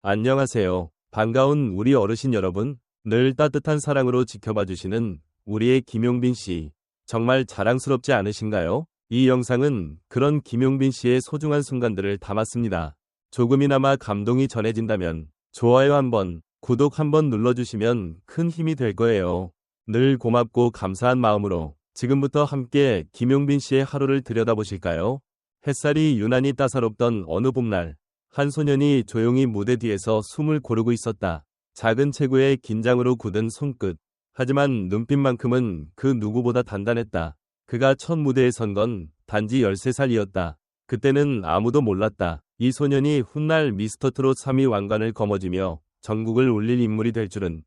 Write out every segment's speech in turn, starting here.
안녕하세요. 반가운 우리 어르신 여러분. 늘 따뜻한 사랑으로 지켜봐 주시는 우리의 김용빈 씨. 정말 자랑스럽지 않으신가요? 이 영상은 그런 김용빈 씨의 소중한 순간들을 담았습니다. 조금이나마 감동이 전해진다면 좋아요 한번, 구독 한번 눌러주시면 큰 힘이 될 거예요. 늘 고맙고 감사한 마음으로 지금부터 함께 김용빈 씨의 하루를 들여다보실까요? 햇살이 유난히 따사롭던 어느 봄날, 한 소년이 조용히 무대 뒤에서 숨을 고르고 있었다. 작은 체구에 긴장으로 굳은 손끝. 하지만 눈빛만큼은 그 누구보다 단단했다. 그가 첫 무대에 선 건 단지 13살이었다. 그때는 아무도 몰랐다. 이 소년이 훗날 미스터트롯 3위 왕관을 거머쥐며 전국을 울릴 인물이 될 줄은.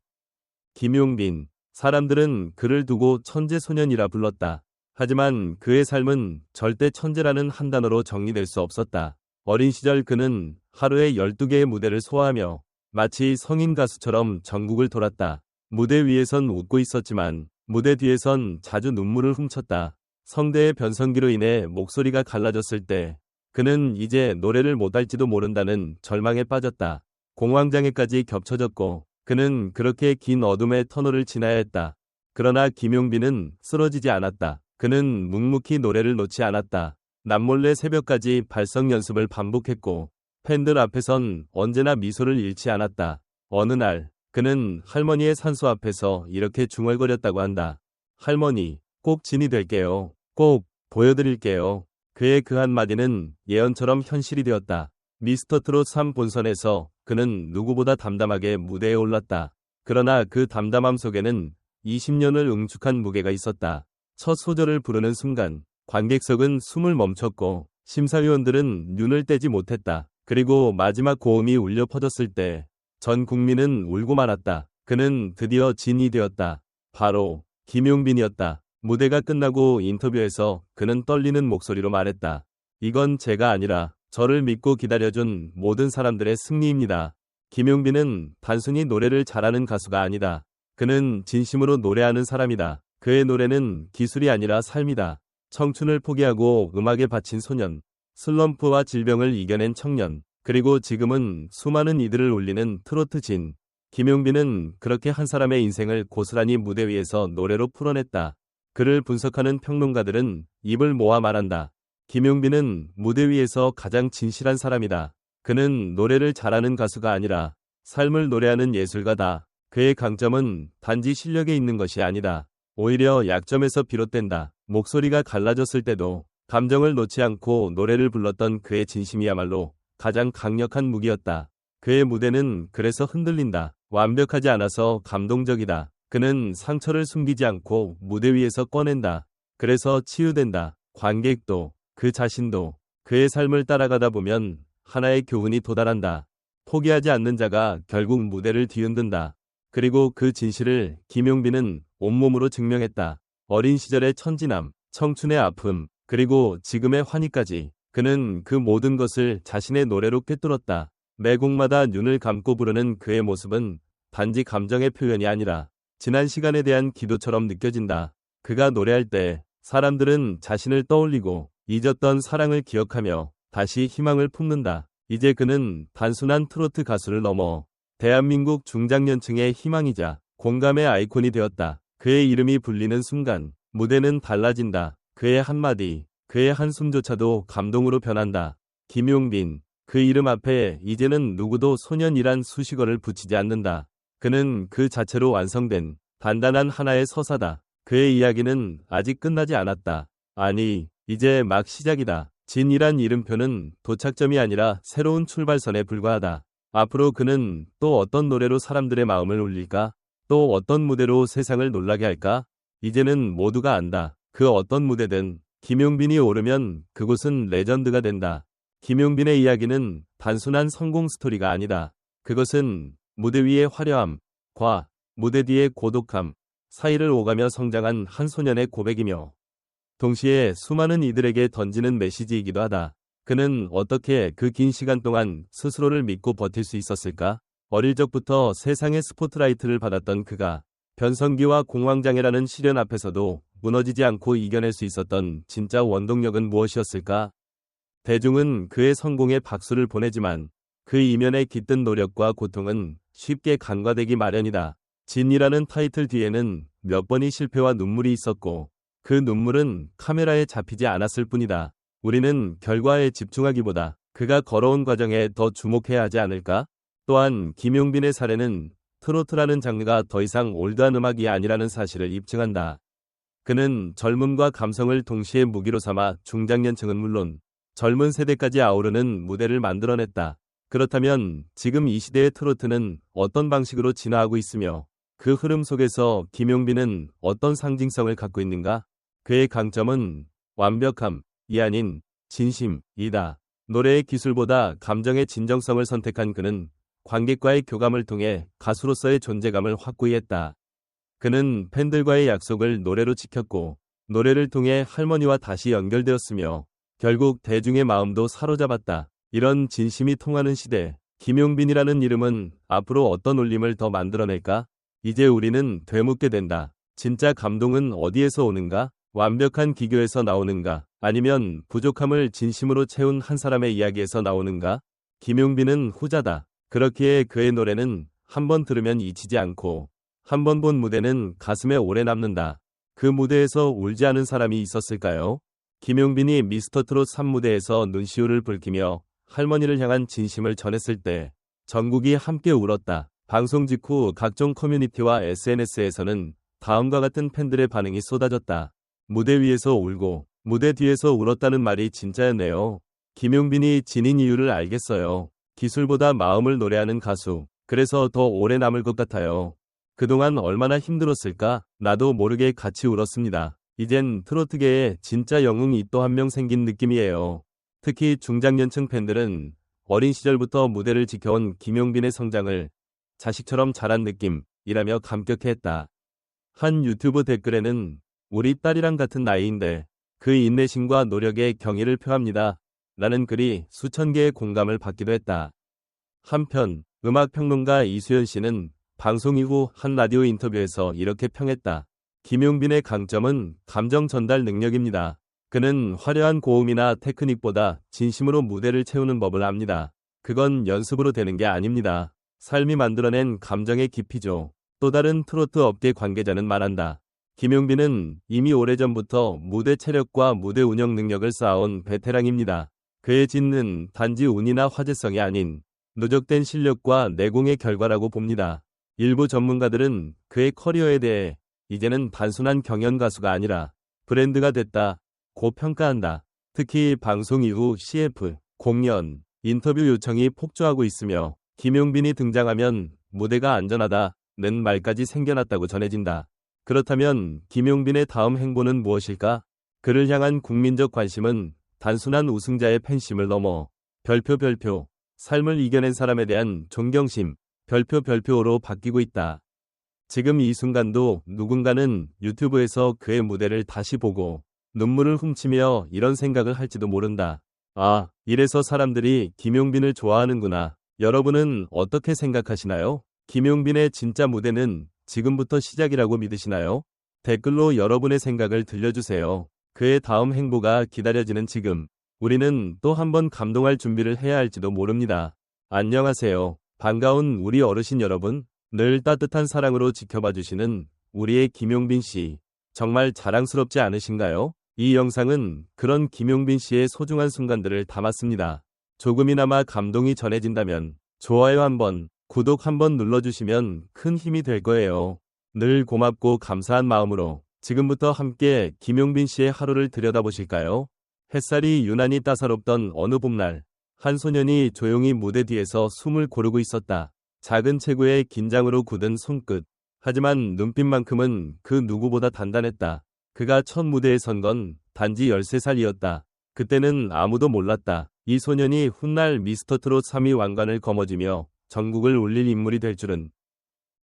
김용빈. 사람들은 그를 두고 천재소년이라 불렀다. 하지만 그의 삶은 절대 천재라는 한 단어로 정리될 수 없었다. 어린 시절 그는 하루에 12개의 무대를 소화하며 마치 성인 가수처럼 전국을 돌았다. 무대 위에선 웃고 있었지만 무대 뒤에선 자주 눈물을 훔쳤다. 성대의 변성기로 인해 목소리가 갈라졌을 때 그는 이제 노래를 못할지도 모른다는 절망에 빠졌다. 공황장애까지 겹쳐졌고 그는 그렇게 긴 어둠의 터널을 지나야 했다. 그러나 김용빈은 쓰러지지 않았다. 그는 묵묵히 노래를 놓지 않았다. 남몰래 새벽까지 발성 연습을 반복했고 팬들 앞에선 언제나 미소를 잃지 않았다. 어느 날 그는 할머니의 산소 앞에서 이렇게 중얼거렸다고 한다. 할머니, 꼭 진이 될게요. 꼭 보여드릴게요. 그의 그 한마디는 예언처럼 현실이 되었다. 미스터트롯 3 본선에서 그는 누구보다 담담하게 무대에 올랐다. 그러나 그 담담함 속에는 20년을 응축한 무게가 있었다. 첫 소절을 부르는 순간 관객석은 숨을 멈췄고 심사위원들은 눈을 떼지 못했다. 그리고 마지막 고음이 울려 퍼졌을 때 전 국민은 울고 말았다. 그는 드디어 진이 되었다. 바로 김용빈이었다. 무대가 끝나고 인터뷰에서 그는 떨리는 목소리로 말했다. 이건 제가 아니라 저를 믿고 기다려준 모든 사람들의 승리입니다. 김용빈은 단순히 노래를 잘하는 가수가 아니다. 그는 진심으로 노래하는 사람이다. 그의 노래는 기술이 아니라 삶이다. 청춘을 포기하고 음악에 바친 소년, 슬럼프와 질병을 이겨낸 청년, 그리고 지금은 수많은 이들을 울리는 트로트 진. 김용빈은 그렇게 한 사람의 인생을 고스란히 무대 위에서 노래로 풀어냈다. 그를 분석하는 평론가들은 입을 모아 말한다. 김용빈은 무대 위에서 가장 진실한 사람이다. 그는 노래를 잘하는 가수가 아니라 삶을 노래하는 예술가다. 그의 강점은 단지 실력에 있는 것이 아니다. 오히려 약점에서 비롯된다. 목소리가 갈라졌을 때도 감정을 놓지 않고 노래를 불렀던 그의 진심이야말로 가장 강력한 무기였다. 그의 무대는 그래서 흔들린다. 완벽하지 않아서 감동적이다. 그는 상처를 숨기지 않고 무대 위에서 꺼낸다. 그래서 치유된다. 관객도 그 자신도 그의 삶을 따라가다 보면 하나의 교훈이 도달한다. 포기하지 않는 자가 결국 무대를 뒤흔든다. 그리고 그 진실을 김용빈은 온몸으로 증명했다. 어린 시절의 천진남, 청춘의 아픔, 그리고 지금의 환희까지 그는 그 모든 것을 자신의 노래로 꿰뚫었다. 매 곡마다 눈을 감고 부르는 그의 모습은 단지 감정의 표현이 아니라 지난 시간에 대한 기도처럼 느껴진다. 그가 노래할 때 사람들은 자신을 떠올리고 잊었던 사랑을 기억하며 다시 희망을 품는다. 이제 그는 단순한 트로트 가수를 넘어 대한민국 중장년층의 희망이자 공감의 아이콘이 되었다. 그의 이름이 불리는 순간 무대는 달라진다. 그의 한마디, 그의 한숨조차도 감동으로 변한다. 김용빈, 그 이름 앞에 이제는 누구도 소년이란 수식어를 붙이지 않는다. 그는 그 자체로 완성된 단단한 하나의 서사다. 그의 이야기는 아직 끝나지 않았다. 아니, 이제 막 시작이다. 진이란 이름표는 도착점이 아니라 새로운 출발선에 불과하다. 앞으로 그는 또 어떤 노래로 사람들의 마음을 울릴까? 또 어떤 무대로 세상을 놀라게 할까? 이제는 모두가 안다. 그 어떤 무대든 김용빈이 오르면 그곳은 레전드가 된다. 김용빈의 이야기는 단순한 성공 스토리가 아니다. 그것은 무대 위의 화려함과 무대 뒤의 고독함 사이를 오가며 성장한 한 소년의 고백이며 동시에 수많은 이들에게 던지는 메시지이기도 하다. 그는 어떻게 그 긴 시간 동안 스스로를 믿고 버틸 수 있었을까? 어릴 적부터 세상의 스포트라이트를 받았던 그가 변성기와 공황장애라는 시련 앞에서도 무너지지 않고 이겨낼 수 있었던 진짜 원동력은 무엇이었을까? 대중은 그의 성공에 박수를 보내지만 그 이면에 깃든 노력과 고통은 쉽게 간과되기 마련이다. 진이라는 타이틀 뒤에는 몇 번의 실패와 눈물이 있었고 그 눈물은 카메라에 잡히지 않았을 뿐이다. 우리는 결과에 집중하기보다 그가 걸어온 과정에 더 주목해야 하지 않을까? 또한 김용빈의 사례는 트로트라는 장르가 더 이상 올드한 음악이 아니라는 사실을 입증한다. 그는 젊음과 감성을 동시에 무기로 삼아 중장년층은 물론 젊은 세대까지 아우르는 무대를 만들어냈다. 그렇다면 지금 이 시대의 트로트는 어떤 방식으로 진화하고 있으며 그 흐름 속에서 김용빈은 어떤 상징성을 갖고 있는가? 그의 강점은 완벽함이 아닌 진심이다. 노래의 기술보다 감정의 진정성을 선택한 그는 관객과의 교감을 통해 가수로서의 존재감을 확고히 했다. 그는 팬들과의 약속을 노래로 지켰고 노래를 통해 할머니와 다시 연결되었으며 결국 대중의 마음도 사로잡았다. 이런 진심이 통하는 시대, 김용빈이라는 이름은 앞으로 어떤 울림을 더 만들어낼까? 이제 우리는 되묻게 된다. 진짜 감동은 어디에서 오는가? 완벽한 기교에서 나오는가? 아니면 부족함을 진심으로 채운 한 사람의 이야기에서 나오는가? 김용빈은 후자다. 그렇기에 그의 노래는 한 번 들으면 잊히지 않고 한 번 본 무대는 가슴에 오래 남는다. 그 무대에서 울지 않은 사람이 있었을까요? 김용빈이 미스터트롯 3무대에서 눈시울을 붉히며 할머니를 향한 진심을 전했을 때 전국이 함께 울었다. 방송 직후 각종 커뮤니티와 SNS에서는 다음과 같은 팬들의 반응이 쏟아졌다. 무대 위에서 울고 무대 뒤에서 울었다는 말이 진짜였네요. 김용빈이 진인 이유를 알겠어요. 기술보다 마음을 노래하는 가수. 그래서 더 오래 남을 것 같아요. 그동안 얼마나 힘들었을까? 나도 모르게 같이 울었습니다. 이젠 트로트계에 진짜 영웅이 또 한 명 생긴 느낌이에요. 특히 중장년층 팬들은 어린 시절부터 무대를 지켜온 김용빈의 성장을 자식처럼 자란 느낌이라며 감격해했다. 한 유튜브 댓글에는 우리 딸이랑 같은 나이인데 그 인내심과 노력에 경의를 표합니다. 라는 글이 수천 개의 공감을 받기도 했다. 한편 음악평론가 이수연 씨는 방송 이후 한 라디오 인터뷰에서 이렇게 평했다. 김용빈의 강점은 감정 전달 능력입니다. 그는 화려한 고음이나 테크닉보다 진심으로 무대를 채우는 법을 압니다. 그건 연습으로 되는 게 아닙니다. 삶이 만들어낸 감정의 깊이죠. 또 다른 트로트 업계 관계자는 말한다. 김용빈은 이미 오래전부터 무대 체력과 무대 운영 능력을 쌓아온 베테랑입니다. 그의 진는 단지 운이나 화제성이 아닌 누적된 실력과 내공의 결과라고 봅니다. 일부 전문가들은 그의 커리어에 대해 이제는 단순한 경연 가수가 아니라 브랜드가 됐다고 평가한다. 특히 방송 이후 CF, 공연, 인터뷰 요청이 폭주하고 있으며 김용빈이 등장하면 무대가 안전하다는 말까지 생겨났다고 전해진다. 그렇다면 김용빈의 다음 행보는 무엇일까? 그를 향한 국민적 관심은 단순한 우승자의 팬심을 넘어 별표, 삶을 이겨낸 사람에 대한 존경심, 별표로 바뀌고 있다. 지금 이 순간도 누군가는 유튜브에서 그의 무대를 다시 보고 눈물을 훔치며 이런 생각을 할지도 모른다. 아, 이래서 사람들이 김용빈을 좋아하는구나. 여러분은 어떻게 생각하시나요? 김용빈의 진짜 무대는 지금부터 시작이라고 믿으시나요? 댓글로 여러분의 생각을 들려주세요. 그의 다음 행보가 기다려지는 지금, 우리는 또 한 번 감동할 준비를 해야 할지도 모릅니다. 안녕하세요. 반가운 우리 어르신 여러분, 늘 따뜻한 사랑으로 지켜봐 주시는 우리의 김용빈 씨, 정말 자랑스럽지 않으신가요? 이 영상은 그런 김용빈 씨의 소중한 순간들을 담았습니다. 조금이나마 감동이 전해진다면 좋아요 한번, 구독 한번 눌러주시면 큰 힘이 될 거예요. 늘 고맙고 감사한 마음으로 지금부터 함께 김용빈 씨의 하루를 들여다보실까요? 햇살이 유난히 따사롭던 어느 봄날, 한 소년이 조용히 무대 뒤에서 숨을 고르고 있었다. 작은 체구에 긴장으로 굳은 손끝. 하지만 눈빛만큼은 그 누구보다 단단했다. 그가 첫 무대에 선 건 단지 13살이었다. 그때는 아무도 몰랐다. 이 소년이 훗날 미스터트롯 3위 왕관을 거머쥐며 전국을 울릴 인물이 될 줄은.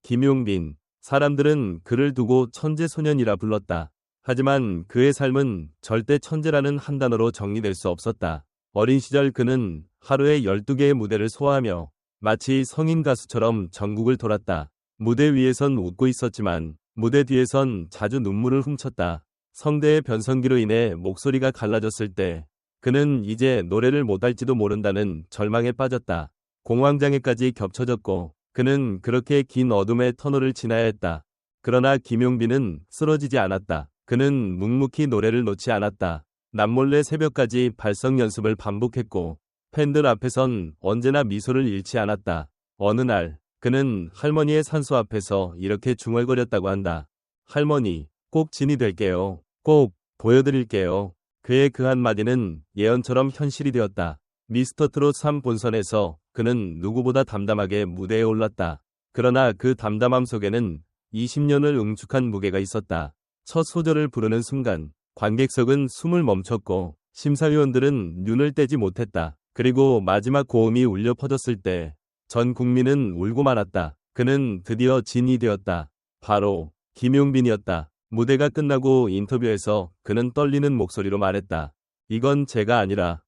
김용빈. 사람들은 그를 두고 천재소년이라 불렀다. 하지만 그의 삶은 절대 천재라는 한 단어로 정리될 수 없었다. 어린 시절 그는 하루에 12개의 무대를 소화하며 마치 성인 가수처럼 전국을 돌았다. 무대 위에선 웃고 있었지만 무대 뒤에선 자주 눈물을 훔쳤다. 성대의 변성기로 인해 목소리가 갈라졌을 때 그는 이제 노래를 못할지도 모른다는 절망에 빠졌다. 공황장애까지 겹쳐졌고 그는 그렇게 긴 어둠의 터널을 지나야 했다. 그러나 김용빈은 쓰러지지 않았다. 그는 묵묵히 노래를 놓지 않았다. 남몰래 새벽까지 발성 연습을 반복했고 팬들 앞에선 언제나 미소를 잃지 않았다. 어느 날 그는 할머니의 산소 앞에서 이렇게 중얼거렸다고 한다. 할머니, 꼭 진이 될게요. 꼭 보여드릴게요. 그의 그 한마디는 예언처럼 현실이 되었다. 미스터트롯 3 본선에서 그는 누구보다 담담하게 무대에 올랐다. 그러나 그 담담함 속에는 20년을 응축한 무게가 있었다. 첫 소절을 부르는 순간 관객석은 숨을 멈췄고 심사위원들은 눈을 떼지 못했다. 그리고 마지막 고음이 울려 퍼졌을 때 전 국민은 울고 말았다. 그는 드디어 진이 되었다. 바로 김용빈이었다. 무대가 끝나고 인터뷰에서 그는 떨리는 목소리로 말했다. 이건 제가 아니라